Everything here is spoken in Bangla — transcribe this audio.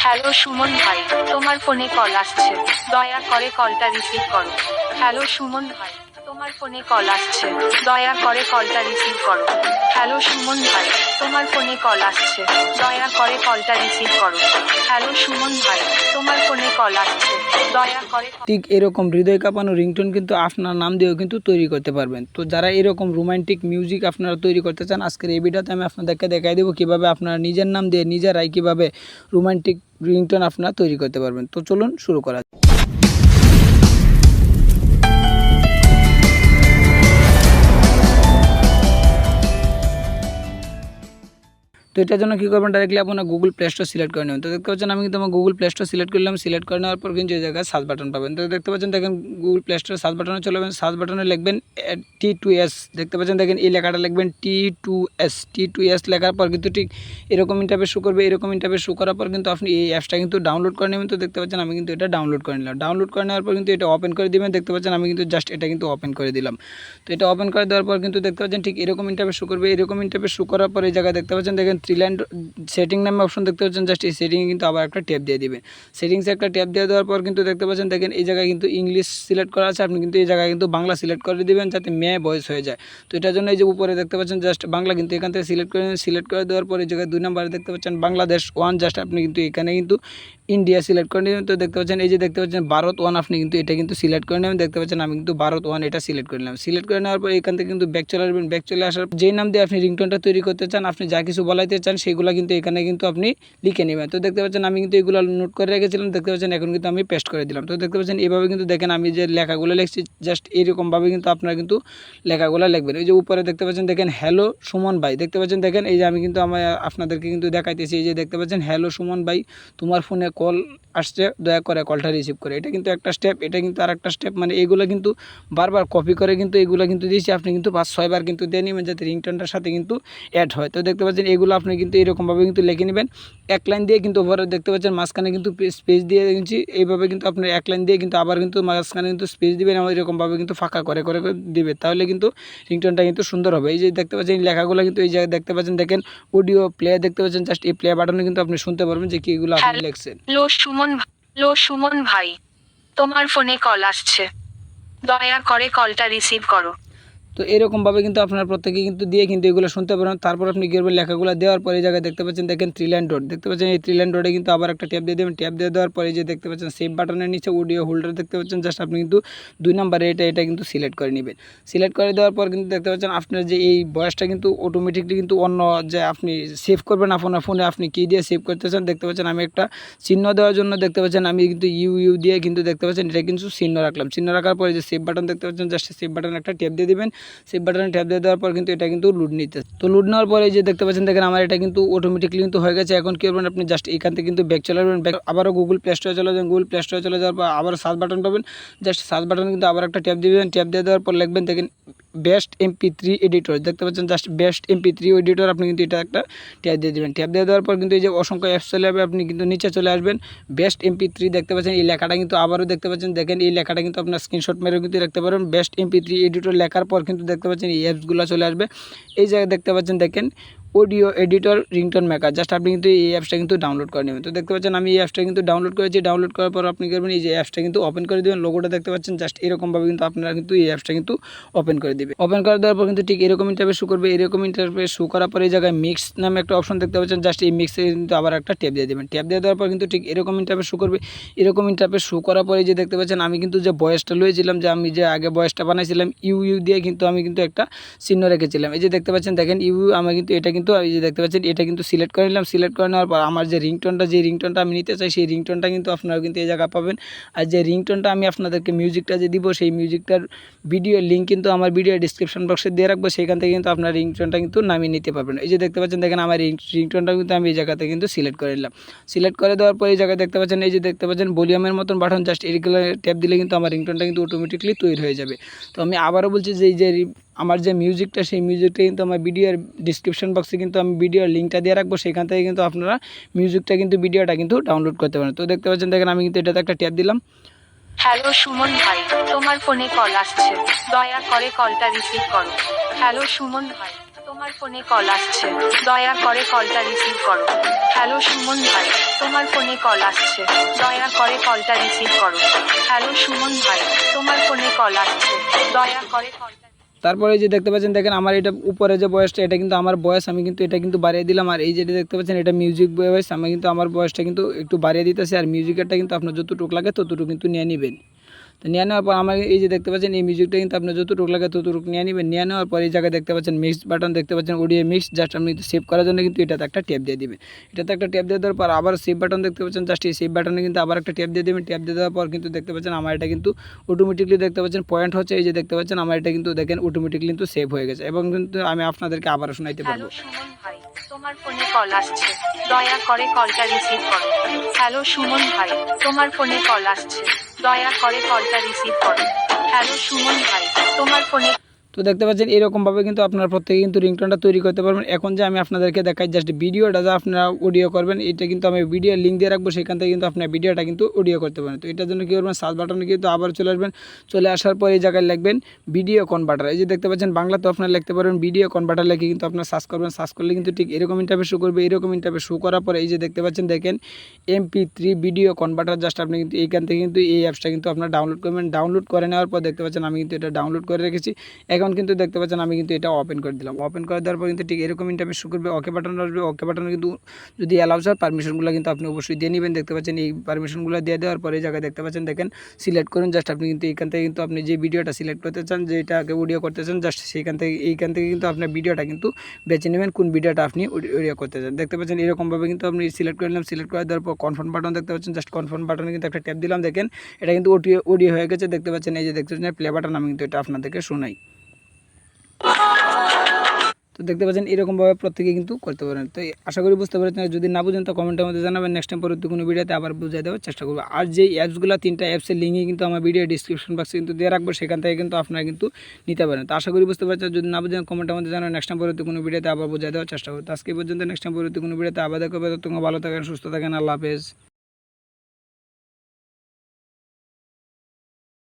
হ্যালো সুমন ভাই, তোমার ফোনে কল আসছে, দয়া করে কলটা রিসিভ করো। হ্যালো সুমন ভাই, তোমার ফোনে কল আসছে, দয়া করে কলটা রিসিভ করো। হ্যালো সুমন ভাই, তোমার ফোনে কল আসছে, দয়া করে কলটা রিসিভ করো। হ্যালো সুমন ভাই, তোমার ফোনে কল আসছে, দয়া করে। ঠিক এরকম হৃদয় কাঁপানো রিংটোন কিন্তু আপনার নাম দিয়েও কিন্তু তৈরি করতে পারবেন। তো যারা এরকম রোমান্টিক মিউজিক আপনারা তৈরি করতে চান, আজকের এই ভিডিওতে আমি আপনাদেরকে দেখাই দেবো কীভাবে আপনারা নিজের নাম দিয়ে নিজেরাই কীভাবে রোমান্টিক রিংটোন আপনারা তৈরি করতে পারবেন। তো চলুন শুরু করা যাক। তো এটার জন্য কী করবেন, ডাইরেক্টলি আপনার গুগল প্লে স্টোর সিলেক্ট করে নেবেন। তো দেখতে পাচ্ছেন আমি কিন্তু আমার গুগল প্লে স্টোর সিলেক্ট করলাম। সিলেক্ট করে নেওয়ার পর কিন্তু এই জায়গায় সার্চ বাটন পাবেন। তো দেখতে পাচ্ছেন দেখেন গুগল প্লে স্টোর সার্চ বাটনে চলে যাবেন। সার্চ বাটনে লিখবেন T2S, দেখতে পাচ্ছেন দেখেন এই লেখাটা লিখবেন T2S লেখার পর কিন্তু ঠিক এরকম ইন্টারফেস শো করবে। এরকম ইন্টারফেস শো করার পর কিন্তু আপনি এই অ্যাপসটা কিন্তু ডাউনলোড করে নেবেন। তো দেখতে পাচ্ছেন আমি কিন্তু এটা ডাউনলোড করে নিলাম। ডাউনলোড করে নেওয়ার পর কিন্তু এটা ওপেন করে দিবেন। দেখতে পাচ্ছেন আমি কিন্তু জাস্ট এটা কিন্তু ওপেন করে দিলাম। তো এটা ওপেন করে দেওয়ার পর কিন্তু দেখতে পাচ্ছেন ঠিক এরকম ইন্টারফেস শো করবে। এরকম ইন্টারফেস শো করার পর এই জায়গায় দেখতে পাচ্ছেন দেখেন 3 লাইন সেটিং নামে অপশন দেখতে পাচ্ছেন। জাস্ট এই সেটিংয়ে কিন্তু আবার একটা ট্যাপ দিয়ে দিবেন। সেটিংসে একটা ট্যাপ দিয়ে দেওয়ার পর কিন্তু দেখতে পাচ্ছেন দেখেন এই জায়গায় কিন্তু ইংলিশ সিলেক্ট করা আছে। আপনি কিন্তু এই জায়গায় কিন্তু বাংলা সিলেক্ট করে দিবেন যাতে মেয়ে ভয়েস হয়ে যায়। তো এটার জন্য এই যে উপরে দেখতে পাচ্ছেন জাস্ট বাংলা, কিন্তু এখান থেকে সিলেক্ট করে নেবেন। সিলেক্ট করে দেওয়ার পর এই জায়গায় 2 নম্বরে দেখতে পাচ্ছেন বাংলাদেশ 1, জাস্ট আপনি কিন্তু এখানে কিন্তু ইন্ডিয়া সিলেক্ট করে নেবেন। তো দেখতে পাচ্ছেন এই যে দেখতে পাচ্ছেন ভারত 1, আপনি কিন্তু এটা কিন্তু সিলেক্ট করে নেবেন। দেখতে পাচ্ছেন আমি কিন্তু ভারত 1 এটা সিলেক্ট করে নিলাম। সিলেক্ট করে নেওয়ার পর এখান থেকে কিন্তু ব্যাক চলে আসবেন। ব্যাক চলে আসার যেই নাম দিয়ে আপনি রিংটোনটা তৈরি করতে চান, আপনি যা কিছু বলাইতে চান সেগুলো কিন্তু এখানে কিন্তু আপনি লিখে নেবেন। তো দেখতে পাচ্ছেন আমি কিন্তু এগুলো নোট করে রেখেছিলাম। দেখতে পাচ্ছেন এখন কিন্তু আমি পেস্ট করে দিলাম। তো দেখতে পাচ্ছেন এভাবে কিন্তু দেখেন আমি যে লেখাগুলো লিখছি জাস্ট এরকমভাবে কিন্তু আপনারা কিন্তু লেখাগুলো লিখবেন। এই যে উপরে দেখতে পাচ্ছেন দেখেন হ্যালো সুমন ভাই, দেখতে পাচ্ছেন দেখেন এই যে আমি কিন্তু আপনাদেরকে কিন্তু দেখাইতেছি। এই যে দেখতে পাচ্ছেন হ্যালো সুমন ভাই, তোমার ফোনে কল আসছে, দয়া করে কলটা রিসিভ করে। এটা কিন্তু একটা স্টেপ, এটা কিন্তু আর একটা স্টেপ, মানে এগুলো কিন্তু বারবার কপি করে কিন্তু এগুলো কিন্তু দিয়েছি। আপনি কিন্তু 5-6 বার কিন্তু দিয়ে নেবেন যাতে রিংটোনটার সাথে কিন্তু অ্যাড হয়। তো দেখতে পাচ্ছেন এগুলো আপনি কিন্তু এরকমভাবে কিন্তু লিখে নেবেন। এক লাইন দিয়ে কিন্তু ওভারে দেখতে পাচ্ছেন মাঝখানে কিন্তু স্পেস দিয়ে দিয়েছি। এইভাবে কিন্তু আপনি এক লাইন দিয়ে কিন্তু আবার কিন্তু মাঝখানে কিন্তু স্পেস দিবেন, আমার এরকমভাবে কিন্তু ফাঁকা করে করে দিবে, তাহলে কিন্তু রিংটোনটা কিন্তু সুন্দর হবে। এই যে দেখতে পাচ্ছেন এই লেখাগুলো কিন্তু এই জায়গায় দেখতে পাচ্ছেন দেখেন অডিও প্লে, দেখতে পাচ্ছেন জাস্ট এই প্লে বাটনে কিন্তু আপনি শুনতে পারবেন যে কি এগুলো আপনি লিখছেন। হ্যালো সুমন ভাই, তোমার ফোনে কল আসছে, দয়া করে কলটা রিসিভ করো। তো এরকমভাবে কিন্তু আপনার প্রত্যেকে কিন্তু দিয়ে কিন্তু এগুলো শুনতে পারেন। তারপর আপনি কী করবেন, লেখাগুলো দেওয়ার পরে এই জায়গায় দেখতে পাচ্ছেন দেখেন 3 লাইন ডট, দেখতে পাচ্ছেন এই 3 লাইন ডটে কিন্তু আবার একটা ট্যাপ দিয়ে দেবেন। ট্যাপ দিয়ে দেওয়ার পরে যে দেখতে পাচ্ছেন সেভ বাটনের নিচে অডিও হোল্ডার দেখতে পাচ্ছেন, জাস্ট আপনি কিন্তু 2 নম্বরে এটা কিন্তু সিলেক্ট করে নেবেন। সিলেক্ট করে দেওয়ার পর কিন্তু দেখতে পাচ্ছেন আপনার যে এই ভয়েসটা কিন্তু অটোমেটিকলি কিন্তু অন্য যে আপনি সেভ করবেন আপনার ফোনে, আপনি কী দিয়ে সেভ করতে চান। দেখতে পাচ্ছেন আমি একটা চিহ্ন দেওয়ার জন্য দেখতে পাচ্ছেন আমি কিন্তু ইউ দিয়ে কিন্তু দেখতে পাচ্ছেন এটা কিন্তু চিহ্ন রাখলাম। চিহ্ন রাখার পরে যে সেভ বাটন দেখতে পাচ্ছেন, জাস্ট সেভ বাটন একটা ট্যাপ দিয়ে দিবেন। সেভ বাটনে ট্যাপ দিয়ে দেওয়ার পর কিন্তু এটা কিন্তু লুড নিতে, তো লুড নেওয়ার পরে যে দেখতে পাচ্ছেন দেখেন আমার এটা কিন্তু অটোমেটিকলি কিন্তু হয়ে গেছে। এখন কি করবেন, আপনি জাস্ট এখান থেকে কিন্তু ব্যাক চলে যাবেন। ব্যাক আবারও গুগল প্লে স্টোরে চলে যাবেন। গুগল প্লে স্টোরে চলে যাওয়ার পর আবার সার্চ বাটন পাবেন। জাস্ট সার্চ বাটন কিন্তু আবার একটা ট্যাপ দিবেন। ট্যাপ দিয়ে দেওয়ার পর লিখবেন দেখেন বেস্ট MP3 এডিটর, দেখতে পাচ্ছেন জাস্ট বেস্ট MP3 এডিটর, আপনি কিন্তু এটা একটা ট্যাপ দিয়ে দেবেন। ট্যাপ দিয়ে দেওয়ার পর কিন্তু এই যে অসংখ্য অ্যাপস চলে যাবে, আপনি কিন্তু নিচে চলে আসবেন। বেস্ট MP3 দেখতে পাচ্ছেন এই লেখাটা কিন্তু আবারও দেখতে পাচ্ছেন দেখেন এই লেখাটা কিন্তু আপনার স্ক্রিনশট মেরে কিন্তু রাখতে পারেন। বেস্ট MP3 এডিটর লেখার পর কিন্তু দেখতে পাচ্ছেন এই অ্যাপসগুলো চলে আসবে। এই জায়গায় দেখতে পাচ্ছেন দেখেন audio editor ringtone maker, just আপনি কিন্তু এই অ্যাপসটা কিন্তু ডাউনলোড করে নেবেন। তো দেখতে পাচ্ছেন আমি এই অ্যাপসটা কিন্তু ডাউনলোড করেছি। ডাউনলোড করার পর আপনি করবেন এই যে অ্যাপসটা কিন্তু ওপেন করে দেবেন। লোগোটা দেখতে পাচ্ছেন জাস্ট এরকমভাবে কিন্তু আপনারা কিন্তু এই অ্যাপসটা কিন্তু ওপেন করে দেবে। ওপেন করে দেওয়ার পর কিন্তু ঠিক এরকম ইন্টারফেস শো করবে। এরকম ইন্টারফেস শো করার পর এই জায়গায় মিক্স নামে একটা অপশন দেখতে পাচ্ছেন, জাস্ট এই মিক্সে কিন্তু আবার একটা ট্যাপ দিয়ে দেবেন। ট্যাপ দিয়ে দেওয়ার পর কিন্তু ঠিক এরকম ইন্টারফেস শো করবে। এরকম ইন্টারফেস শো করার পরে যে দেখতে পাচ্ছেন আমি কিন্তু যে ভয়েসটা লয়েছিলাম, যে আমি যে আগে ভয়েসটা বানাইছিলাম ইউ দিয়ে কিন্তু আমি কিন্তু একটা চিহ্ন রেখেছিলাম। এই যে দেখতে পাচ্ছেন দেখেন আমি কিন্তু এটা কিন্তু এই যে দেখতে পাচ্ছেন এটা কিন্তু সিলেক্ট করে নিলাম। সিলেক্ট করে নেওয়ার পর আমার যে রিংটোনটা আমি নিতে চাই সেই রিংটোনটা কিন্তু আপনারা কিন্তু এই জায়গা পাবেন। আর যে রিংটোনটা আমি আপনাদেরকে মিউজিকটা যে দিব সেই মিউজিকটার ভিডিও লিঙ্ক কিন্তু আমার ভিডিও ডিসক্রিপশন বক্সে দিয়ে রাখবো, সেখান থেকে কিন্তু আপনার রিংটোনটা কিন্তু নামিয়ে নিতে পারবেন। এই যে দেখতে পাচ্ছেন দেখেন আমার রিংটোনটা কিন্তু আমি এই জায়গাতে কিন্তু সিলেক্ট করে নিলাম। সিলেক্ট করে দেওয়ার পর এই জায়গায় দেখতে পাচ্ছেন এই যে দেখতে পাচ্ছেন ভলিউমের মতন বাটন, জাস্ট এইগুলো ট্যাপ দিলে কিন্তু আমার রিংটোনটা কিন্তু অটোমেটিকলি তৈরি হয়ে যাবে। তো আমি আবারও বলছি যে এই যে আমার যে মিউজিকটা সেই মিউজিকটা কিন্তু আমার ভিডিওর ডিসক্রিপশন বক্সে কিন্তু আমি ভিডিওর লিঙ্কটা দিয়ে রাখবো, সেখান থেকে কিন্তু আপনারা মিউজিকটা কিন্তু ভিডিওটা কিন্তু ডাউনলোড করতে পারেন। তো দেখতে পাচ্ছেন দেখেন আমি কিন্তু এটাতে একটা ট্যাপ দিলাম। হ্যালো সুমন ভাই, তোমার ফোনে কল আসছে, দয়া করে কলটা রিসিভ করো। হ্যালো সুমন ভাই, তোমার তোমার ফোনে কল আসছে, দয়া করে কলটা রিসিভ করো। হ্যালো সুমন ভাই, তোমার ফোনে কল আসছে, দয়া করে কলটা রিসিভ করো। হ্যালো সুমন ভাই, তোমার ফোনে কল আসছে, দয়া করে কলটা। তারপরে এই যে দেখতে পাচ্ছেন দেখেন আমার এটা উপরে যে বয়সটা এটা কিন্তু আমার বয়স, আমি কিন্তু এটা কিন্তু বাড়িয়ে দিলাম। আর এই যেটা দেখতে পাচ্ছেন এটা মিউজিক বয়স, আমি কিন্তু আমার বয়সটা কিন্তু একটু বাড়িয়ে দিতেছি। আর মিউজিকেরটা কিন্তু আপনার যতটুকু লাগে ততটুকু কিন্তু নিয়ে নেবেন। তো নিয়ে নেওয়ার পর আমার এই যে দেখতে পাচ্ছেন এই মিউজিকটা কিন্তু আপনার যতটুকু লাগে ততটুকু নিয়ে নেবেন। নিয়ে নেওয়ার পর এই জায়গায় দেখতে পাচ্ছেন মিক্স বাটন দেখতে পাচ্ছেন, অডিও মিক্স, জাস্ট আপনি সেভ করার জন্য কিন্তু এটাতে একটা ট্যাপ দিয়ে দিবেন। এটাতে একটা ট্যাপ দিয়ে দেওয়ার পর আবার সেভ বাটন দেখতে পাচ্ছেন, জাস্ট এই সেভ বাটনে কিন্তু আবার একটা ট্যাপ দিয়ে দেবেন। ট্যাপ দিয়ে দেওয়ার পর কিন্তু দেখতে পাচ্ছেন আমার এটা কিন্তু অটোমেটিকলি দেখতে পাচ্ছেন পয়েন্ট হচ্ছে, এই যে দেখতে পাচ্ছেন আমার এটা কিন্তু দেখেন অটোমেটিকলি কিন্তু সেভ হয়ে গেছে। এবং কিন্তু আমি আপনাদেরকে আবারও শোনাইতে হ্যালো পারবো। সুমন ভাই, তোমার ফোনে কল আসছে, দয়া করে কলটা রিসিভ করো। হ্যালো সুমন ভাই, তোমার ফোনে কল আসছে, দয়া করে কলটা রিসিভ করো। হ্যালো সুমন ভাই, তোমার ফোনে। তো দেখতে পাচ্ছেন এরকমভাবে কিন্তু আপনারা প্রত্যেকে কিন্তু রিংটোনটা তৈরি করতে পারবেন। এখন যে আমি আপনাদেরকে দেখাই জাস্ট ভিডিওটা যা আপনারা অডিও করবেন, এটা কিন্তু আমি ভিডিও লিঙ্ক দিয়ে রাখবো, সেখান থেকে কিন্তু আপনার ভিডিওটা কিন্তু অডিও করতে পারেন। তো এটার জন্য কী করবেন, সার্চ বাটনে কিন্তু আবার চলে আসবেন। চলে আসার পর এই জায়গায় লিখবেন ভিডিও কনভার্টার। এই যে দেখতে পাচ্ছেন বাংলাতে আপনারা লিখতে পারবেন ভিডিও কনভার্টার, লিখে কিন্তু আপনার সার্চ করবেন। সার্চ করলে কিন্তু ঠিক এরকম ইন্টারফেস শো করবে। এরকম ইন্টারফেস শো করার পরে এই যে দেখতে পাচ্ছেন দেখেন MP3 ভিডিও কনভার্টার, জাস্ট আপনি কিন্তু এইখান থেকে কিন্তু এই অ্যাপসটা কিন্তু আপনার ডাউনলোড করবেন। ডাউনলোড করে নেওয়ার পর দেখতে পাচ্ছেন আমি কিন্তু এটা ডাউনলোড করে রেখেছি। এখন কিন্তু দেখতে পাচ্ছেন আমি কিন্তু এটা ওপেন করে দিলাম। ওপেন করে দেওয়ার পর কিন্তু ঠিক এরকম ইন্টারফেস শো করবে। ওকে বাটন আসবে। ওকে বাটনে কিন্তু যদি অ্যালাউস হয় পারমিশনগুলো কিন্তু আপনি অবশ্যই দিয়ে নেবেন। দেখতে পাচ্ছেন এই পারমিশনগুলো দিয়ে দেওয়ার পরে এই জায়গায় দেখতে পাচ্ছেন দেখেন সিলেক্ট করুন। জাস্ট আপনি কিন্তু এইখান থেকে কিন্তু আপনি যে ভিডিওটা সিলেক্ট করতে চান, যেটাকে অডিও করতে চান, জাস্ট এইখান থেকে কিন্তু আপনার ভিডিওটা কিন্তু বেছে নেবেন কোন ভিডিওটা আপনি অডিও করতে চান। দেখতে পাচ্ছেন এরকমভাবে কিন্তু আপনি সিলেক্ট করে নিলাম। সিলেক্ট করে দেওয়ার পর কনফার্ম বাটন দেখতে পাচ্ছেন, জাস্ট কনফার্ম বাটনে কিন্তু একটা ট্যাপ দিলাম। দেখেন এটা কিন্তু অডিও হয়ে গেছে। দেখতে পাচ্ছেন এই যে দেখতে পাচ্ছেন প্লে বাটন, আমি কিন্তু এটা আপনাদেরকে শোনাই। তো দেখতে পাচ্ছেন এরকমভাবে প্রত্যেকে কিন্তু করতে পারেন। তো আশা করি বুঝতে পারছেন। যদি না বুঝেন তো কমেন্টের মধ্যে জানাবেন, নেক্সট টাইম পরবর্তী কোনো ভিডিওতে আবার বুঝিয়ে দেওয়ার চেষ্টা করবো। আর যে অ্যাপসগুলো 3টা অ্যাপসের লিঙ্কই কিন্তু আমার ভিডিও ডিসক্রিপশন বক্সে কিন্তু দিয়ে রাখবো, সেখান থেকে কিন্তু আপনারা কিন্তু নিতে পারেন। তো আশা করি বুঝতে পারছেন। যদি না বুঝেন কমেন্টের মধ্যে জানাবেন, নেক্সট টাইম পরবর্তী কোনো ভিডিওতে আবার বুঝিয়ে দেওয়ার চেষ্টা করবো। তো আজকে পর্যন্ত নেক্সট টাইম পরবর্তী কোনো ভিডিওতে আবার দেখা হবে। তোমরা ভালো থাকেন, সুস্থ থাকেন, আল্লাহ হাফেজ।